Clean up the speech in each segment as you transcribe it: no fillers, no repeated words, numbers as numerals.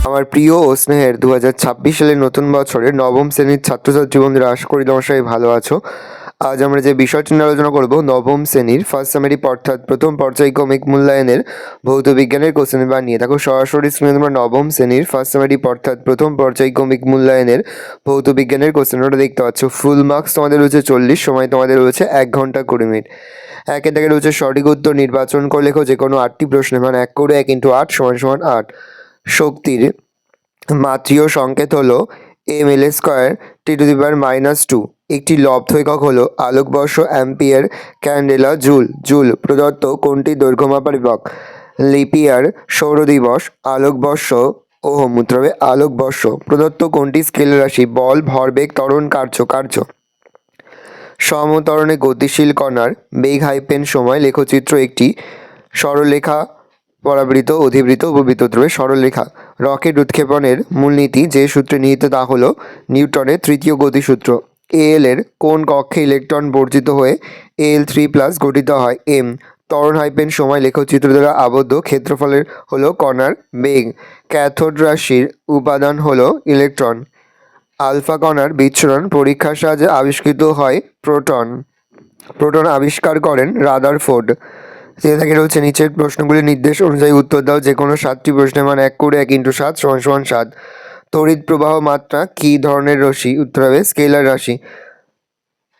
আমার প্রিয় ও স্নেহের 2026 সালের নতুন বছরের নবম শ্রেণীর ছাত্রছাত্রী বন্ধুরা, আশা করি তোমরা সবাই ভালো আছো। আজ আমরা যে বিষয়টি নিয়ে আলোচনা করব, নবম শ্রেণীর ফার্স্ট সামারি অর্থাৎ প্রথম পর্যায়ক্রমিক মূল্যায়নের ভৌত বিজ্ঞানের কোশ্চেন পেপার নিয়ে। দেখো সরাসরি স্ক্রিনে তোমরা নবম শ্রেণীর ফার্স্ট সামারি অর্থাৎ প্রথম পর্যায়ক্রমিক মূল্যায়নের ভৌত বিজ্ঞানের কোশ্চেন পেপারটা দেখতে পাচ্ছ। ফুল মার্কস তোমাদের রয়েছে 40, সময় তোমাদের রয়েছে 1 ঘন্টা 20 মিনিট। একের দাগে রয়েছে সঠিক উত্তর নির্বাচন করে লেখো যে কোনো 8টি প্রশ্নের মান 1 করে 1 × 8 = 8। শক্তির মাত্রিয় সংকেত হলো ml² (10⁻²). একটি লব্ধ একক হলো আলোকবর্ষ, অ্যাম্পিয়ার, ক্যান্ডেলা, জুল। জুল প্রদত্ত কোনটি দৈর্ঘ্যমাপার একক? লিপিয়ার, সৌরদিবস, আলোকবর্ষ, ওহম। উত্তর হবে আলোকবর্ষ। প্রদত্ত কোনটি স্কেলার রাশি? বল, ভরবেগ, ত্বরণ, কার্য। কার্য। সমত্বরণে গতিশীল কণার বেগ সময় লেখচিত্র একটি সরলরেখা, পরাবৃত্ত, অধিবৃত্ত, উপবৃত্ত। তবে সরলরেখা। রকেট উৎক্ষেপণের মূলনীতি যে সূত্রে নিহিত তা হলো নিউটনের তৃতীয় গতিসূত্র। এল এর কোন কক্ষে ইলেকট্রন বর্জিত হয়ে Al3+ গঠিত হয়? এম। ত্বরণ সময় লেখচিত্র দ্বারা আবদ্ধ ক্ষেত্রফলের হলো কণার বেগ। ক্যাথোড রাশির উপাদান হলো ইলেকট্রন। আলফা কণার বিচ্ছুরণ পরীক্ষার সাহায্যে আবিষ্কৃত হয় প্রোটন। প্রোটন আবিষ্কার করেন রাদারফোর্ড। থেকে রয়েছে নিচের প্রশ্নগুলির নির্দেশ অনুযায়ী উত্তর দাও। যে কোনো 7টি প্রশ্নের মান 1 করে 1 × 7 = 7। তড়িৎ প্রবাহ মাত্রা কী ধরনের রাশি? উত্তর হবে স্কেলার রাশি।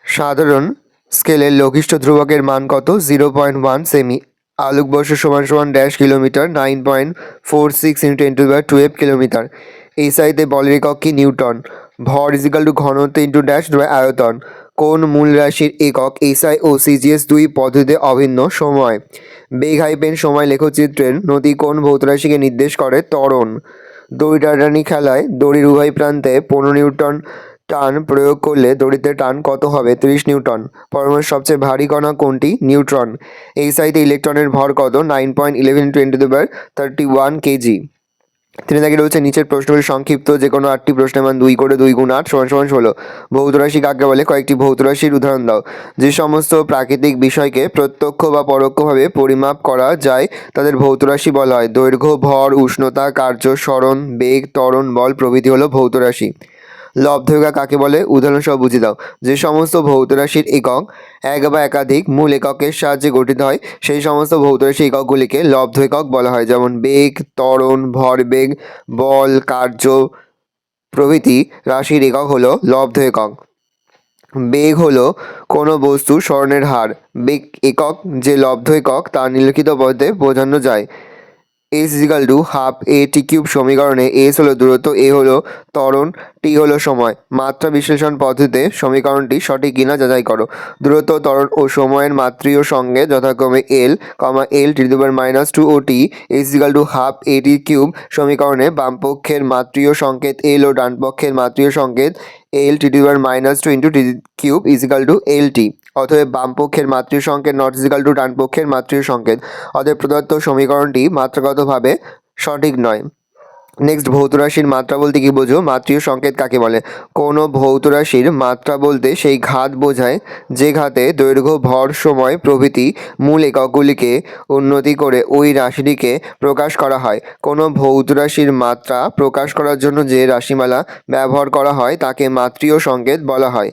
সাধারণ স্কেলের লঘিষ্ঠ ধ্রুবকের মান কত? 0.1 সেমি। আলোকবর্ষ = ড্যাশ কিলোমিটার, 9.46 × 10⁻12 কিলোমিটার। এসআইতে বলের একক কি? নিউটন। ভর ঘনত্ব × ড্যাশ আয়তন। কোন মূল রাশির একক এসআই ও সিজিএস দুই পদ্ধতিতে অভিন্ন? সময়। বেগ সময় লেখচিত্রের নতি কোন ভৌত রাশিকে নির্দেশ করে? ত্বরণ। দড়ি টানাটানি খেলায় দড়ির উভয় প্রান্তে 15 নিউটন টান প্রয়োগ করলে দড়িতে টান কত হবে? 30 নিউটন। পরমাণুর সবচেয়ে ভারী কণা কোনটি? নিউট্রন। এইচআইতে ইলেকট্রনের ভর কত? 9.11 × 10⁻31 কেজি। তিনি দাগে রয়েছে নিচের প্রশ্নগুলি সংক্ষিপ্ত। যে কোনো 8টি প্রশ্নের মান 2 করে 2 × 8 = 16। ভৌত রাশি কাকে বলে? কয়েকটি ভৌত রাশির উদাহরণ দাও। যে সমস্ত প্রাকৃতিক বিষয়কে প্রত্যক্ষ বা পরোক্ষভাবে পরিমাপ করা যায় তাদের ভৌত রাশি বলা হয়। দৈর্ঘ্য, ভর, উষ্ণতা, কার্য, সরণ, বেগ, ত্বরণ, বল প্রভৃতি হলো ভৌত রাশি। লব্ধ একক কাকে বলে? উদাহরণ সহ বুঝিয়ে দাও। যে সমস্ত ভৌত রাশির একক এক বা একাধিক মূল এককের সাহায্যে গঠিত হয় সেই সমস্ত ভৌত রাশির এককগুলিকে লব্ধ একক বলা হয়। যেমন বেগ, ত্বরণ, ভরবেগ, বল, কার্য প্রভৃতি রাশির একক হলো লব্ধ একক। বেগ হলো কোনো বস্তুর সরণের হার। বেগ একক যে লব্ধ একক তা নিম্নলিখিত পদ্ধতিতে বোঝানো যায়। s = ½ a t³ সমীকরণে s হলো দূরত্ব, a হলো ত্বরণ, t হলো সময়। মাত্রা বিশ্লেষণ পদ্ধতিতে সমীকরণটি সঠিক কিনা যাচাই করো। দূরত্ব, ত্বরণ ও সময়ের মাত্রীয় সঙ্গে যথাক্রমে l, l⁻² O t। s = ½ a t³ সমীকরণে বামপক্ষের মাত্রীয় সংকেত l ও ডানপক্ষের মাত্রীয় সংকেত l⁻² t³ = lt। অতএব বামপক্ষের মাত্রীয় সংকেত ≠ ডানপক্ষের মাত্রীয় সংকেত। অতএব প্রদত্ত সমীকরণটি মাত্রাগতভাবে সঠিক নয়। নেক্সট, ভৌত রাশির মাত্রা বলতে কি বোঝো? মাত্রীয় সংকেত কাকে বলে? কোনো ভৌত রাশির মাত্রা বলতে সেই ঘাত বোঝায় যে ঘাতে দৈর্ঘ্য, ভর, সময় প্রভৃতি মূল এককগুলিকে উন্নতি করে ওই রাশিটিকে প্রকাশ করা হয়। কোনো ভৌত রাশির মাত্রা প্রকাশ করার জন্য যে রাশিমালা ব্যবহার করা হয় তাকে মাত্রীয় সংকেত বলা হয়।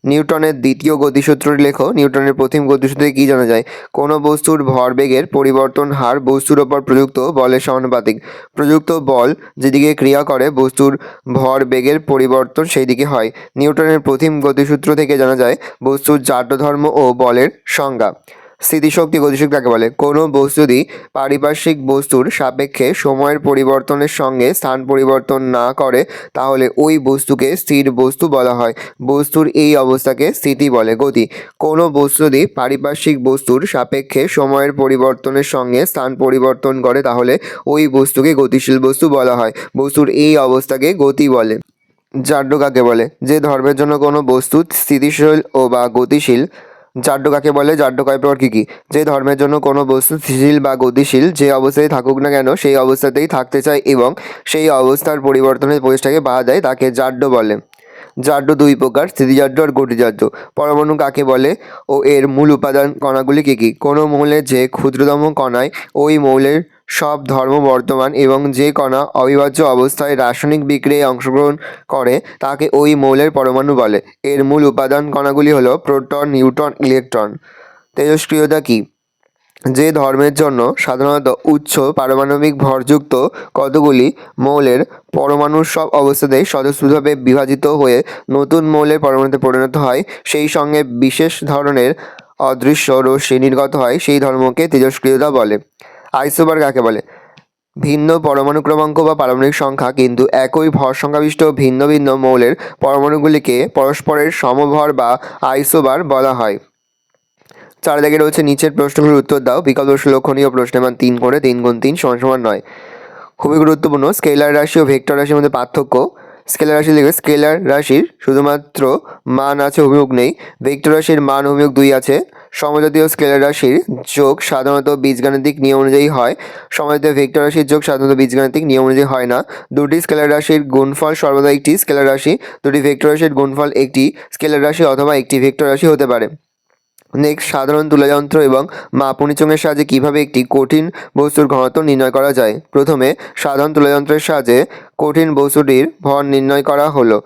নিউটনের দ্বিতীয় গতিসূত্রটি লেখো। নিউটনের প্রথম গতিসূত্রে কি জানা যায়? কোনো বস্তুর ভরবেগের পরিবর্তন হার বস্তুর ওপর প্রযুক্ত বলের সমানুপাতিক। প্রযুক্ত বল যেদিকে ক্রিয়া করে বস্তুর ভরবেগের পরিবর্তন সেই দিকে হয়। নিউটনের প্রথম গতিসূত্র থেকে জানা যায় বস্তুর জাড্যধর্ম ও বলের সংজ্ঞা। স্থিতিশক্তি গতিশক্তি কাকে বলে? কোনো বস্তু যদি পারিপার্শ্বিক বস্তুর সাপেক্ষে সময়ের পরিবর্তনের সঙ্গে স্থান পরিবর্তন না করে তাহলে ওই বস্তুকে স্থির বস্তু বলা হয়। বস্তুর এই অবস্থাকে স্থিতি বলে। গতি, কোনো বস্তু যদি পারিপার্শ্বিক বস্তুর সাপেক্ষে সময়ের পরিবর্তনের সঙ্গে স্থান পরিবর্তন করে তাহলে ওই বস্তুকে গতিশীল বস্তু বলা হয়। বস্তুর এই অবস্থাকে গতি বলে। জাড্য কাকে বলে? যে ধর্মের জন্য কোনো বস্তু স্থিতিশীল ও বা গতিশীল। জাড্য কাকে বলে? জাড্য কয় প্রকার কি কি? যে ধর্মের জন্য কোনো বস্তু স্থিতিশীল বা গতিশীল যে অবস্থায় থাকুক না কেন সেই অবস্থাতেই থাকতে চায় এবং সেই অবস্থার পরিবর্তনের প্রচেষ্টাকে বাধা দেয় তাকে জাড্য বলে। জাড্য দুই প্রকার, স্থিতিজাড্য আর গতিজাড্য। পরমাণু কাকে বলে ও এর মূল উপাদান কণাগুলি কি কি? কোনো মৌলের যে ক্ষুদ্রতম কণায় ওই মৌলের সব ধর্ম বর্তমান এবং যে কণা অবিভাজ্য অবস্থায় রাসায়নিক বিক্রিয়ায় অংশগ্রহণ করে তাকে ওই মৌলের পরমাণু বলে। এর মূল উপাদান কণাগুলি হলো প্রোটন, নিউট্রন, ইলেকট্রন। তেজস্ক্রিয়তা কী? যে ধর্মের জন্য সাধারণত উচ্চ পারমাণবিক ভরযুক্ত কতগুলি মৌলের পরমাণুর সব অবস্থাতেই স্বতঃস্ফূর্তভাবে বিভাজিত হয়ে নতুন মৌলের পরমাণুতে পরিণত হয়, সেই সঙ্গে বিশেষ ধরনের অদৃশ্য রশ্মি নির্গত হয়, সেই ধর্মকে তেজস্ক্রিয়তা বলে। আইসোবার কাকে বলে? ভিন্ন পরমাণু ক্রমাঙ্ক বা পারমাণবিক সংখ্যা কিন্তু একই ভর সংখ্যাবিষ্ট ভিন্ন ভিন্ন মৌলের পরমাণুগুলিকে পরস্পরের সমভর বা আইসোবার বলা হয়। 4 দাগে রয়েছে নিচের প্রশ্নগুলোর উত্তর দাও। বিকল্প লক্ষণীয় প্রশ্নের মান 3 করে, 3 গুণ 3 সমান সমান 9। খুবই গুরুত্বপূর্ণ, স্কেলার রাশি ও ভেক্টর রাশির মধ্যে পার্থক্য। স্কেলার রাশি লিখবে স্কেলার রাশির শুধুমাত্র মান আছে, অভিমুখ নেই। ভেক্টর রাশির মান অভিমুখ 2 আছে। সমজাতীয় স্কেলার রাশির যোগ সাধারণত বীজগাণিতিক নিয়ম অনুযায়ী হয়, সমজাতীয় ভেক্টর রাশির যোগ সাধারণত বীজগাণিতিক নিয়ম অনুযায়ী হয় না। দুটি স্কেলার রাশির গুণফল সর্বদা একটি স্কেলার রাশি, দুটি ভেক্টর রাশির গুণফল একটি স্কেলার রাশি অথবা একটি ভেক্টর রাশি হতে পারে। নেক্সট, সাধারণ তুলাযন্ত্র এবং মাপুনি চোঙের সাহায্যে কীভাবে একটি কঠিন বস্তুর ঘনত্ব নির্ণয় করা যায়। প্রথমে সাধারণ তুলাযন্ত্রের সাহায্যে কঠিন বস্তুটির ভর নির্ণয় করা হলো।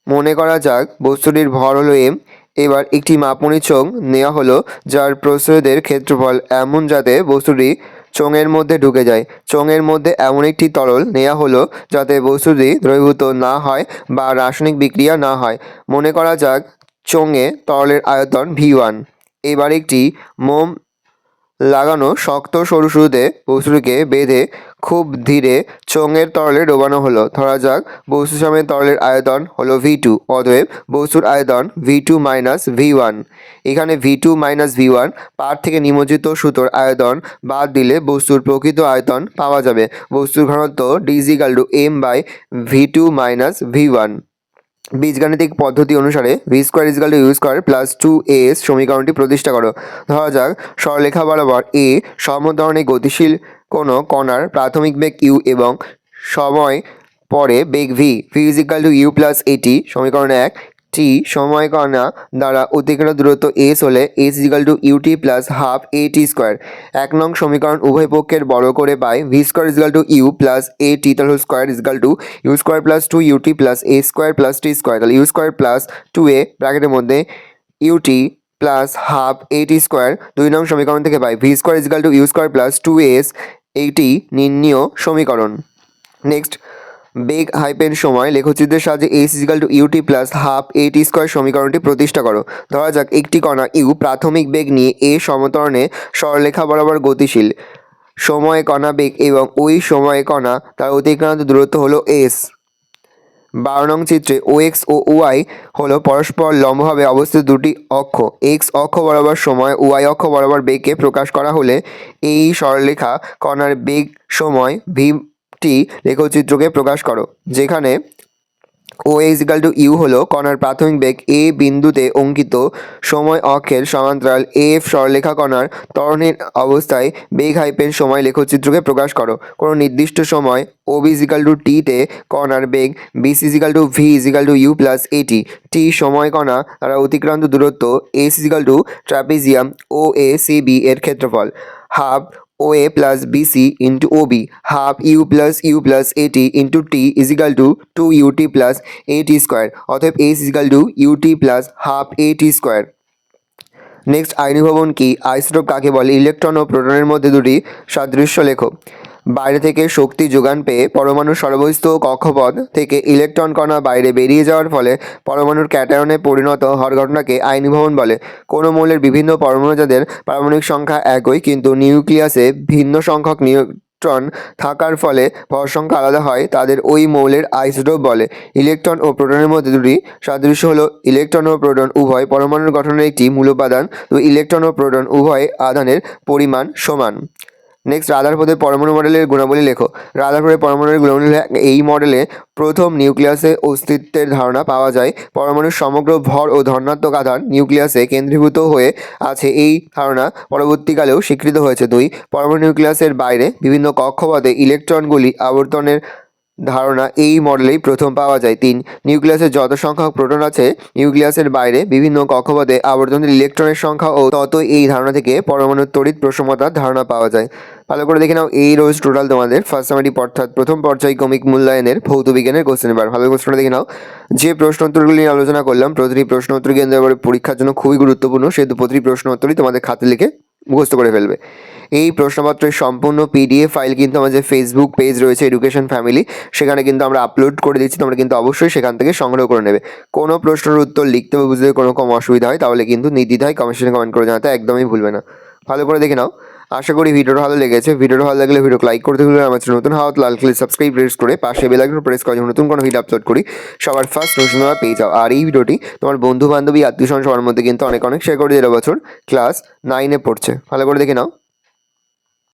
মনে করা যাক বস্তুটির ভর হলো m। এবার একটি মাপুনি চোঙ নেওয়া হলো যার প্রস্থচ্ছেদের ক্ষেত্রফল এমন যাতে বস্তুটি চোঙের মধ্যে ঢুকে যায়। চোঙের মধ্যে এমন একটি তরল নেওয়া হলো যাতে বস্তুটি দ্রবীভূত না হয় বা রাসায়নিক বিক্রিয়া না হয়। মনে করা যাক চোঙে তরলের আয়তন V1। এবার একটি মোম লাগানো শক্ত সরু শুরুতে বস্তুটিকে বেঁধে খুব ধীরে চোঙের তরলে ডোবানো হলো। ধরা যাক বস্তু সমেত তরলের আয়তন হলো V2, অতএব বস্তুর আয়তন V2 মাইনাস V1। এখানে V2 মাইনাস V1 পার থেকে নিমজ্জিত সুতোর আয়তন বাদ দিলে বস্তুর প্রকৃত আয়তন পাওয়া যাবে। বস্তুর ঘনত্ব d=m/V2 মাইনাস V1। বীজগাণিতিক পদ্ধতি অনুসারে v² = u² + 2as সমীকরণটি প্রতিষ্ঠা করো। ধরা যাক সরলরেখা বরাবর a সমধরনে গতিশীল কোনো কণার প্রাথমিক বেগ u এবং সময় পরে বেগ v। v = u + at সমীকরণ 1। t সময় কণা দ্বারা অতিক্রান্ত দূরত্ব s হলে s = ut + হাফ at²। 1 নং সমীকরণ উভয় পক্ষের বর্গ করে পাই v² = u + at² = u² + 2ut + a² + t²। তাহলে u² + 2a ব্র্যাকেটের মধ্যে ut + হাফ at²। 2 নং সমীকরণ থেকে পাই v² = u² + 2as। এইটি নির্ণীয় সমীকরণ। নেক্সট, বেগ হাইপেন সময় লেখচিত্রের সাহায্যে s = ut + হাফ at² সমীকরণটি প্রতিষ্ঠা করো। ধরা যাক একটি কণা u প্রাথমিক বেগ নিয়ে a সমতরণে সরলরেখা বরাবর গতিশীল। সময়ে কণা বেগ এবং ওই সময়ে কণা তার অতিক্রান্ত দূরত্ব হলো s। 12 নং চিত্রে ox ও y হলো পরস্পর লম্বভাবে অবস্থিত দুটি অক্ষ। x অক্ষ বরাবর সময়, y অক্ষ বরাবর বেগকে প্রকাশ করা হলে এই সরলরেখা কণার বেগ সময় v লেখচিত্রকে প্রকাশ করো। যেখানে OA = u হলো কণার প্রাথমিক বেগ a বিন্দুতে অঙ্কিত সময় অক্ষের সমান্তরাল f সরলরেখা কণার ত্বরণের অবস্থায় বেগ হাইপেন সময় লেখচিত্রকে প্রকাশ করো। কোনো নির্দিষ্ট সময় OB = t তে কণার বেগ BC = v u + at। t সময় কণা দ্বারা অতিক্রান্ত দূরত্ব s = ট্রাপিজিয়াম OACB এর ক্ষেত্রফল। Half OA + BC × OB, half u + u + at × t = 2ut + at²। অতএব s = ut + half at²। Next, আয়নীভবন কি? আইসোটোপ কাকে বলে? ইলেকট্রন ও প্রোটনের মধ্যে দুটি সাদৃশ্য লেখো। বাইরে থেকে শক্তি যোগান পেয়ে পরমাণুর সর্বস্থ কক্ষপথ থেকে ইলেকট্রন কণা বাইরে বেরিয়ে যাওয়ার ফলে পরমাণুর ক্যাটায়নে পরিণত হওয়ার ঘটনাকে আয়নীভবন বলে। কোনো মৌলের বিভিন্ন পরমাণু যাদের পারমাণবিক সংখ্যা একই কিন্তু নিউক্লিয়াসে ভিন্ন সংখ্যক নিউট্রন থাকার ফলে ভর সংখ্যা আলাদা হয় তাদের ওই মৌলের আইসোটোপ বলে। ইলেকট্রন ও প্রোটনের মধ্যে দুটি সাদৃশ্য হলো ইলেকট্রন ও প্রোটন উভয় পরমাণুর গঠনের একটি মূল উপাদান, তো ইলেকট্রন ও প্রোটন উভয় আধানের পরিমাণ সমান। নেক্সট, রাদারফোর্ডের পরমাণু মডেলের গুণাবলী লেখো। রাদারফোর্ডের পরমাণুর গুণাবলী হলো, এই মডেলে প্রথম নিউক্লিয়াসে অস্তিত্বের ধারণা পাওয়া যায়। পরমাণুর সমগ্র ভর ও ধনাত্মক আধান নিউক্লিয়াসে কেন্দ্রীভূত হয়ে আছে, এই ধারণা পরবর্তীকালেও স্বীকৃত হয়েছে। 2 পরমাণু নিউক্লিয়াসের বাইরে বিভিন্ন কক্ষপথে ইলেকট্রনগুলি আবর্তনের ধারণা এই মডেলেই প্রথম পাওয়া যায়। 3. নিউক্লিয়াসে যত সংখ্যক প্রোটন আছে নিউক্লিয়াসের বাইরে বিভিন্ন কক্ষপথে আবর্তনের ইলেকট্রনের সংখ্যা ও তত এই ধারণা থেকে পরমাণুর তড়িৎ প্রশমতার ধারণা পাওয়া যায়। ভালো করে দেখে নাও, এই রোজ টোটাল তোমাদের ফার্স্ট সামারিক অর্থাৎ প্রথম পর্যায়ক্রমিক মূল্যায়নের ভৌত বিজ্ঞানের কোশ্চেন। এবার ভালো প্রশ্নটা দেখে নাও। যে প্রশ্ন উত্তরগুলি নিয়ে আলোচনা করলাম প্রতিটি প্রশ্ন উত্তর কিন্তু এবারে পরীক্ষার জন্য খুবই গুরুত্বপূর্ণ, সেহেতু প্রতিটি প্রশ্ন উত্তরই তোমাদের খাতে লিখে মুখস্থ করে ফেলবে। এই প্রশ্নপত্রের সম্পূর্ণ পিডিএফ ফাইল কিন্তু আমাদের ফেসবুক পেজ রয়েছে এডুকেশন ফ্যামিলি, সেখানে কিন্তু আমরা আপলোড করে দিচ্ছি, তোমরা কিন্তু অবশ্যই সেখান থেকে সংগ্রহ করে নেবে। কোনো প্রশ্নের উত্তর লিখতে বা বুঝতে কোনো কম অসুবিধা হয় তাহলে কিন্তু নির্দ্বিধায় কমেন্টে কমেন্ট করে জানাতে একদমই ভুলবে না। ভালো করে দেখে নাও। আশা করি ভিডিওটা ভালো লেগেছে। ভিডিওটা ভালো লাগলে ভিডিও লাইক করতে ভুলবে না। আমার নতুন হাত লাল ক্লিক সাবস্ক্রাইব প্রেস করে পাশে বেল আইকন প্রেস করে নতুন কোনো ভিডিও আপলোড করি সবার ফার্স্ট নোটিফিকেশন পেয়ে যাও। আর এই ভিডিওটি তোমার বন্ধু বান্ধবী আত্মীয় স্বজন সবার মধ্যে কিন্তু অনেক শেয়ার করে দিলে বছর ক্লাস 9-এ পড়ছে। ভালো করে দেখে নাও।